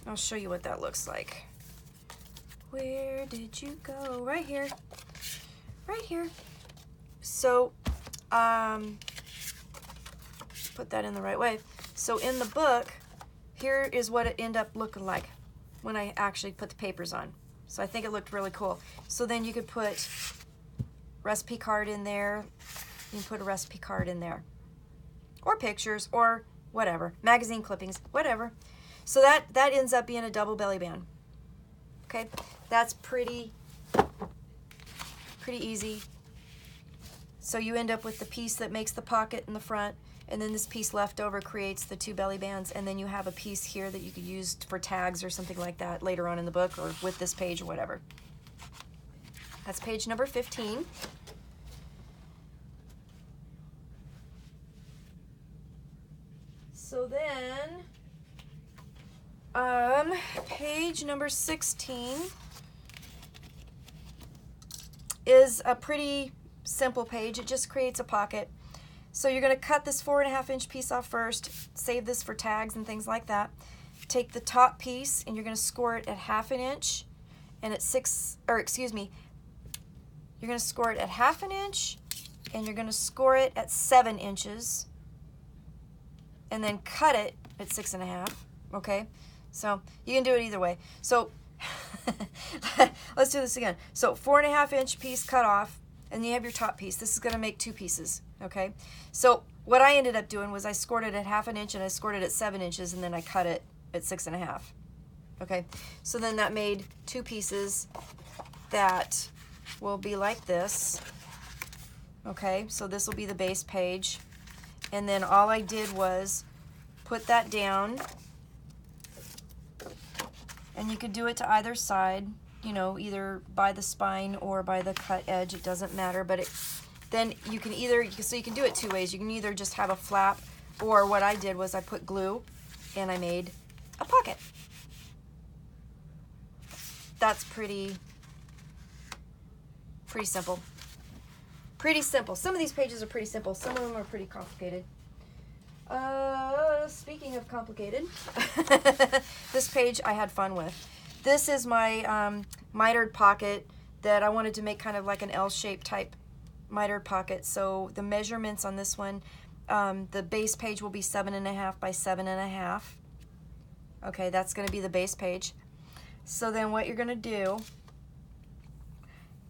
I'll show you what that looks like. Where did you go? Right here. Right here. So, put that in the right way. So in the book, here is what it ended up looking like when I actually put the papers on. So I think it looked really cool. So then you could put recipe card in there. You can put a recipe card in there. Or pictures, or whatever. Magazine clippings, whatever. So that ends up being a double belly band. Okay, that's pretty easy. So you end up with the piece that makes the pocket in the front, and then this piece left over creates the 2 belly bands, and then you have a piece here that you could use for tags or something like that later on in the book, or with this page or whatever. That's page number 15. So then, page number 16 is a pretty simple page. It just creates a pocket. So you're going to cut this 4.5 inch piece off first, save this for tags and things like that. Take the top piece and you're going to score it at 1/2 inch, and at you're going to score it at 1/2 inch, and you're going to score it at 7 inches, and then cut it at 6.5. Okay, so you can do it either way. So let's do this again. So 4.5 inch piece cut off, and you have your top piece. This is going to make 2 pieces. Okay, so what I ended up doing was I scored it at 1/2 inch and I scored it at 7 inches, and then I cut it at 6.5. Okay, so then that made 2 pieces, that will be like this. Okay, so this will be the base page. And then all I did was put that down. And you could do it to either side, you know, either by the spine or by the cut edge. It doesn't matter, but then you can either, so you can do it two ways. You can either just have a flap, or what I did was I put glue and I made a pocket. That's pretty simple. Pretty simple. Some of these pages are pretty simple. Some of them are pretty complicated. Speaking of complicated, this page I had fun with. This is my mitered pocket that I wanted to make kind of like an L-shaped type mitered pocket. So the measurements on this one, the base page will be 7.5 by 7.5. Okay, that's going to be the base page. So then what you're going to do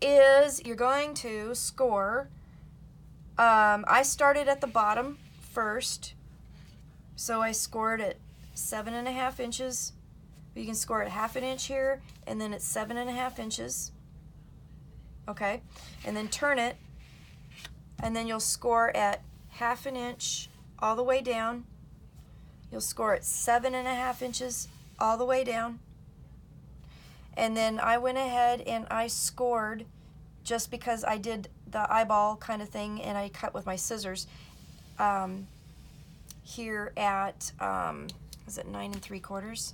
is you're going to score. I started at the bottom first. So I scored at 7.5 inches. You can score at 1/2 inch here, and then it's 7.5 inches. Okay, and then turn it, and then you'll score at 1/2 inch all the way down. You'll score at 7.5 inches all the way down. And then I went ahead and I scored, just because I did the eyeball kind of thing and I cut with my scissors, here at, is it 9 3/4?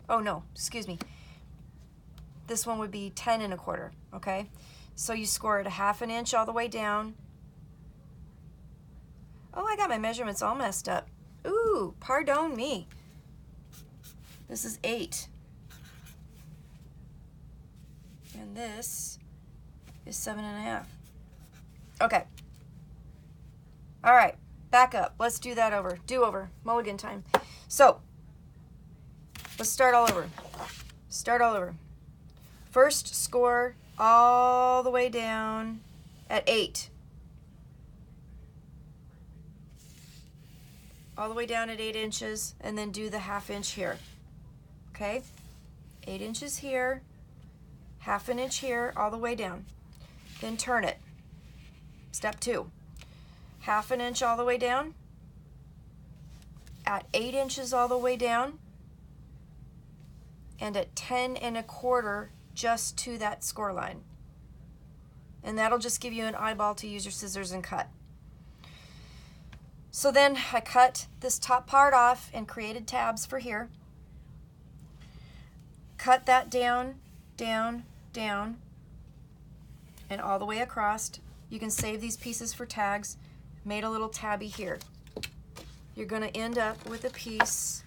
Oh no, excuse me. This one would be 10 1/4, okay? So you score at 1/2 inch all the way down. Oh, I got my measurements all messed up. Ooh, pardon me. This is 8. And this is 7.5. Okay. All right, back up. Let's do that over. Do over. Mulligan time. So, let's start all over. Start all over. First, score all the way down at 8. All the way down at 8 inches, and then do the 1/2 inch here. Okay? 8 inches here, 1/2 inch here, all the way down. Then turn it. Step 2. 1/2 inch all the way down, at 8 inches all the way down, and at 10 1/4 just to that score line. And that'll just give you an eyeball to use your scissors and cut. So then I cut this top part off and created tabs for here. Cut that down, down, down, and all the way across. You can save these pieces for tags. Made a little tabby here. You're going to end up with a piece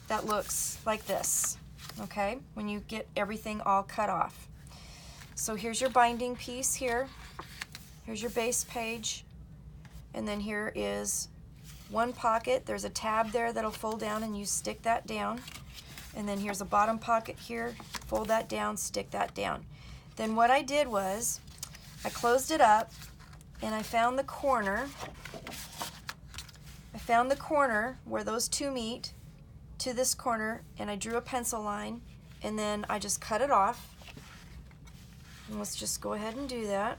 that looks like this, okay, when you get everything all cut off. So here's your binding piece here. Here's your base page. And then here is one pocket. There's a tab there that'll fold down and you stick that down. And then here's a bottom pocket here. Fold that down, stick that down. Then what I did was I closed it up and I found the corner. I found the corner where those two meet to this corner, and I drew a pencil line, and then I just cut it off. And let's just go ahead and do that.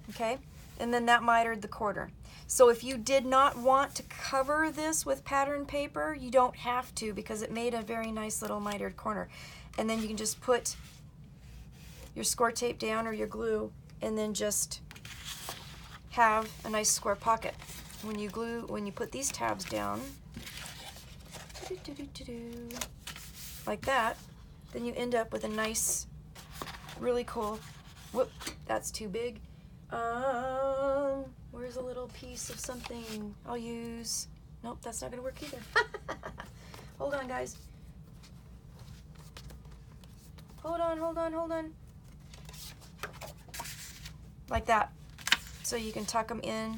Okay, and then that mitered the corner. So if you did not want to cover this with pattern paper, you don't have to, because it made a very nice little mitered corner. And then you can just put your score tape down or your glue, and then just have a nice square pocket. When you put these tabs down, like that, then you end up with a nice, really cool, whoop, that's too big. Where's a little piece of something I'll use? Nope, that's not gonna work either. Hold on, guys. Hold on, hold on, hold on. Like that. So you can tuck them in,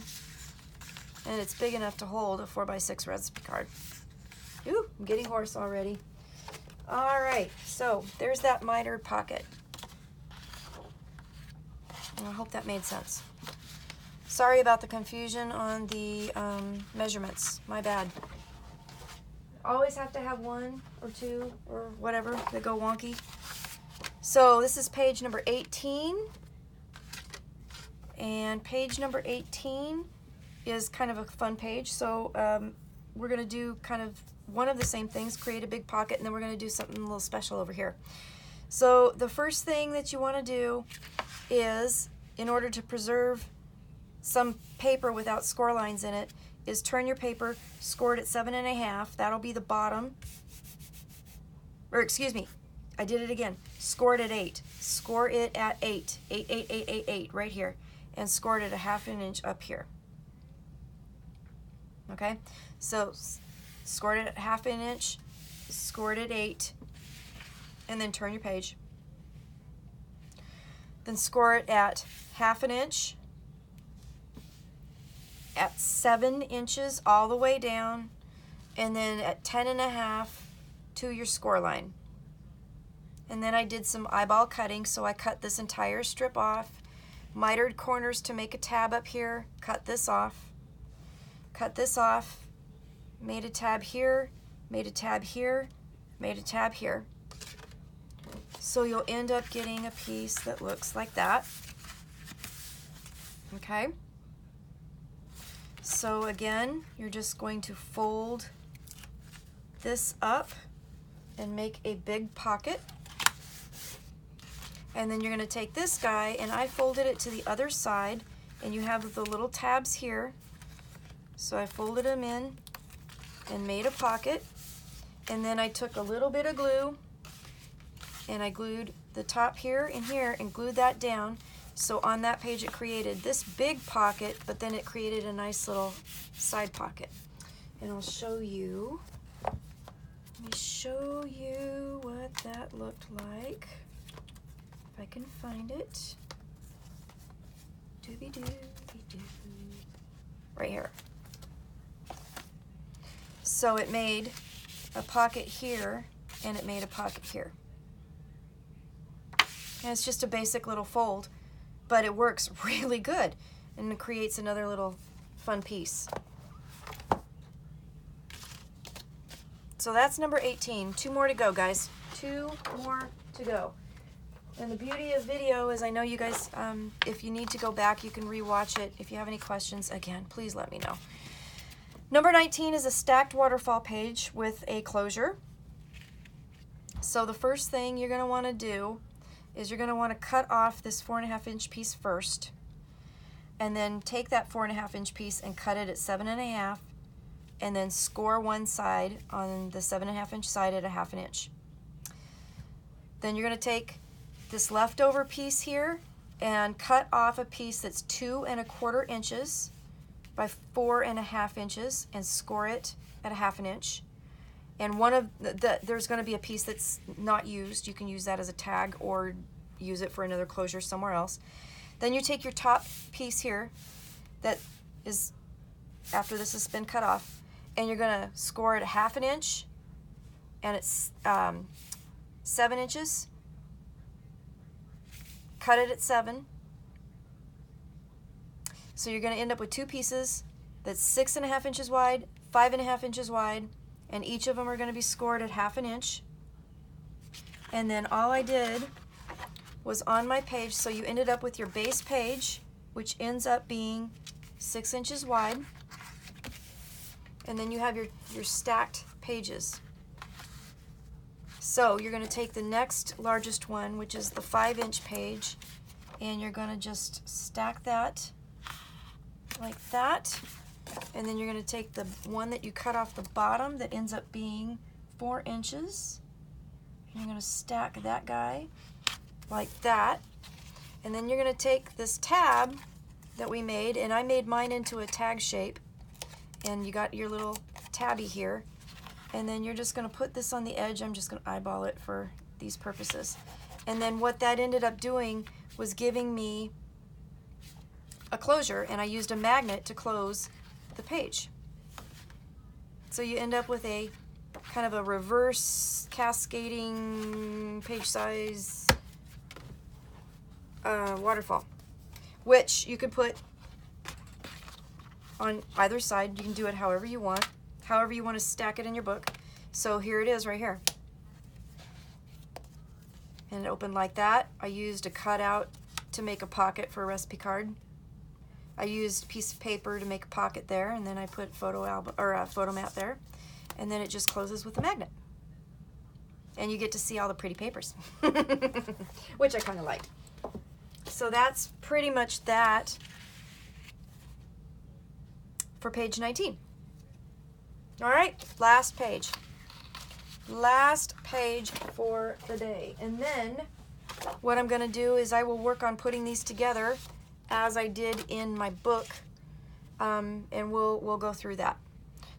and it's big enough to hold a 4x6 recipe card. Ooh, I'm getting hoarse already. All right, so there's that mitered pocket. I hope that made sense. Sorry about the confusion on the measurements. My bad. Always have to have one or two or whatever that go wonky. So this is page number 18. And page number 18 is kind of a fun page. So we're going to do kind of one of the same things, create a big pocket, and then we're going to do something a little special over here. So the first thing that you want to do is, in order to preserve some paper without score lines in it, is turn your paper, score it at 7.5. That'll be the bottom. Or excuse me, I did it again. Score it at 8. Score it at 8. 8, 8, 8, 8, 8, right here. And score it at a 1/2 inch up here. Okay? So score it at 1/2 inch, score it at 8, and then turn your page. Then score it at 1/2 inch, at 7 inches all the way down, and then at 10.5 to your score line. And then I did some eyeball cutting, so I cut this entire strip off, mitered corners to make a tab up here, cut this off, made a tab here, made a tab here, made a tab here. So you'll end up getting a piece that looks like that. Okay? So again, you're just going to fold this up and make a big pocket. And then you're going to take this guy, and I folded it to the other side, and you have the little tabs here. So I folded them in and made a pocket, and then I took a little bit of glue and I glued the top here and here and glued that down. So on that page it created this big pocket, but then it created a nice little side pocket. And I'll show you, let me show you what that looked like. If I can find it. Doobie-doo-doo. Right here. So it made a pocket here, and it made a pocket here. And it's just a basic little fold, but it works really good, and it creates another little fun piece. So that's number 18. 2 more to go, guys. 2 more to go. And the beauty of video is, I know you guys, if you need to go back, you can re-watch it. If you have any questions, again, please let me know. Number 19 is a stacked waterfall page with a closure. So the first thing you're going to want to do is you're going to want to cut off this 4.5 inch piece first, and then take that 4.5 inch piece and cut it at 7.5, and then score one side on the 7.5 inch side at a 1/2 inch. Then you're going to take this leftover piece here and cut off a piece that's 2.25 inches by 4.5 inches and score it at a 1/2 inch. And one of there's going to be a piece that's not used. You can use that as a tag or use it for another closure somewhere else. Then you take your top piece here that is after this has been cut off, and you're going to score it a 1/2 inch, and it's 7 inches. Cut it at 7. So you're going to end up with 2 pieces that's 6.5 inches wide, 5.5 inches wide, and each of them are going to be scored at 1/2 inch. And then all I did was on my page, so you ended up with your base page, which ends up being 6 inches wide. And then you have your stacked pages. So you're going to take the next largest one, which is the 5 inch page, and you're going to just stack that like that. And then you're going to take the one that you cut off the bottom that ends up being 4 inches. And you're going to stack that guy like that. And then you're going to take this tab that we made, and I made mine into a tag shape. And you got your little tabby here. And then you're just going to put this on the edge. I'm just going to eyeball it for these purposes. And then what that ended up doing was giving me a closure, and I used a magnet to close the page. So you end up with a kind of a reverse cascading page size waterfall, which you could put on either side. You can do it however you want to stack it in your book. So here it is right here. And it opened like that. I used a cutout to make a pocket for a recipe card. I used a piece of paper to make a pocket there, and then I put photo album or a photo mat there, and then it just closes with a magnet. And you get to see all the pretty papers, which I kind of like. So that's pretty much that for page 19. All right, last page. Last page for the day. And then what I'm going to do is I will work on putting these together as I did in my book, and we'll go through that.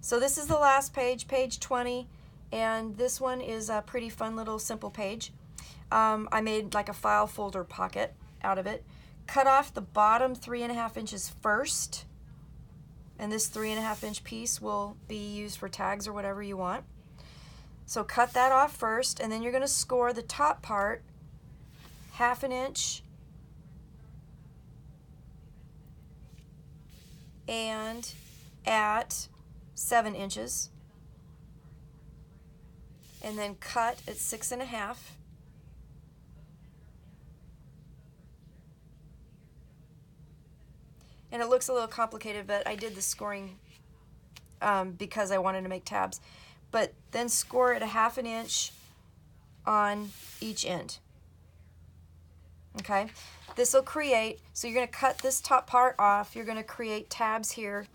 So this is the last page, page 20, and this one is a pretty fun little simple page. I made like a file folder pocket out of it. Cut off the bottom 3.5 inches first, and this 3.5 inch piece will be used for tags or whatever you want. So cut that off first, and then you're going to score the top part 1/2 inch and at 7 inches, and then cut at 6.5. And it looks a little complicated, but I did the scoring because I wanted to make tabs. But then score it 1/2 inch on each end. Okay, this will create, so you're going to cut this top part off, you're going to create tabs here,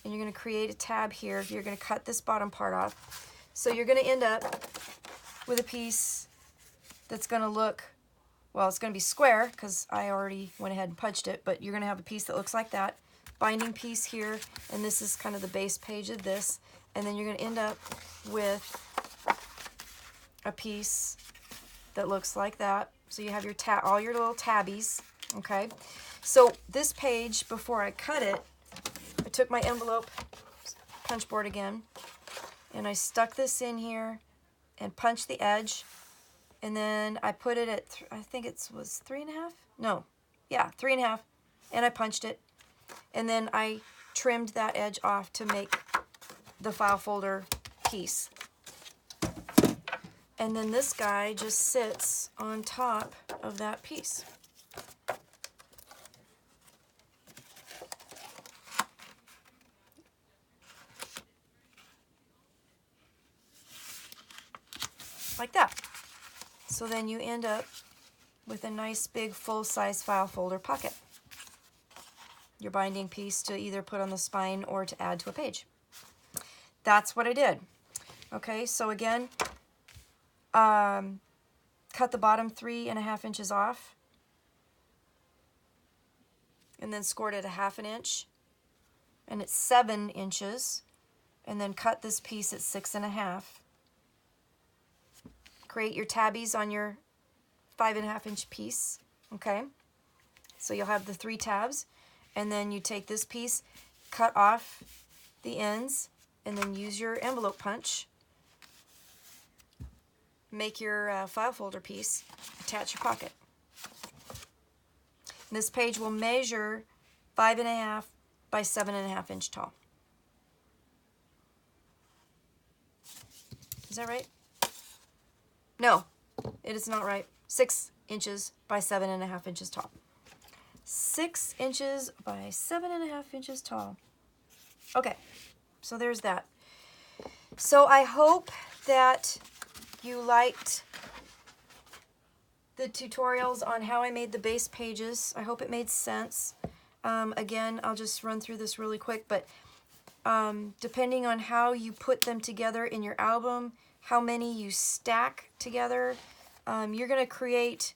and you're going to create a tab here, you're going to cut this bottom part off. So you're going to end up with a piece that's going to look, well, it's going to be square because I already went ahead and punched it, but you're going to have a piece that looks like that. Binding piece here, and this is kind of the base page of this, and then you're going to end up with a piece that looks like that. So you have your all your little tabbies, okay? So this page, before I cut it, I took my envelope punch board again, and I stuck this in here and punched the edge, and then I put it at, I think it was 3.5? No, yeah, 3.5, and I punched it, and then I trimmed that edge off to make the file folder piece. And then this guy just sits on top of that piece. Like that. So then you end up with a nice big full-size file folder pocket. Your binding piece to either put on the spine or to add to a page. That's what I did. Okay, so again, cut the bottom 3.5 inches off, and then scored it 1/2 inch, and it's 7 inches, and then cut this piece at 6.5. Create your tabbies on your 5.5 inch piece, okay? So you'll have the 3 tabs, and then you take this piece, cut off the ends, and then use your envelope punch. Make your file folder piece, attach your pocket. And this page will measure 5.5 by 7.5 inch tall. Is that right? No, it is not right. 6 inches by 7.5 inches tall. 6 inches by 7.5 inches tall. Okay, so there's that. So I hope that you liked the tutorials on how I made the base pages. I hope it made sense. Again, I'll just run through this really quick, but depending on how you put them together in your album, how many you stack together, you're going to create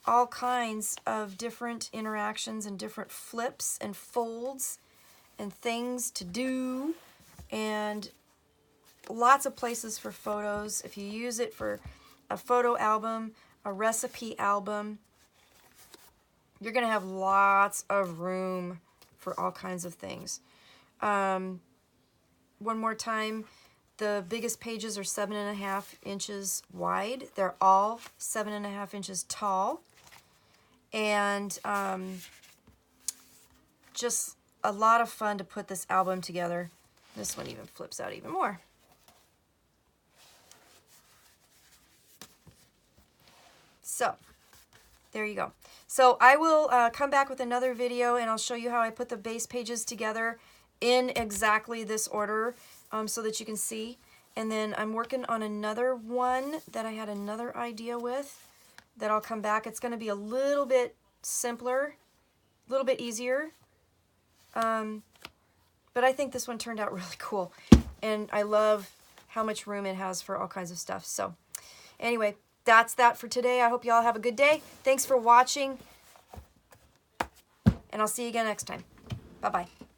all kinds of different interactions and different flips and folds and things to do, and lots of places for photos. If you use it for a photo album, a recipe album, you're going to have lots of room for all kinds of things. One more time, the biggest pages are 7.5 inches wide. They're all 7.5 inches tall. And just a lot of fun to put this album together. This one even flips out even more. So, there you go. So I will come back with another video and I'll show you how I put the base pages together in exactly this order so that you can see. And then I'm working on another one that I had another idea with that I'll come back. It's going to be a little bit simpler, a little bit easier. But I think this one turned out really cool. And I love how much room it has for all kinds of stuff. So anyway, that's that for today. I hope you all have a good day. Thanks for watching. And I'll see you again next time. Bye-bye.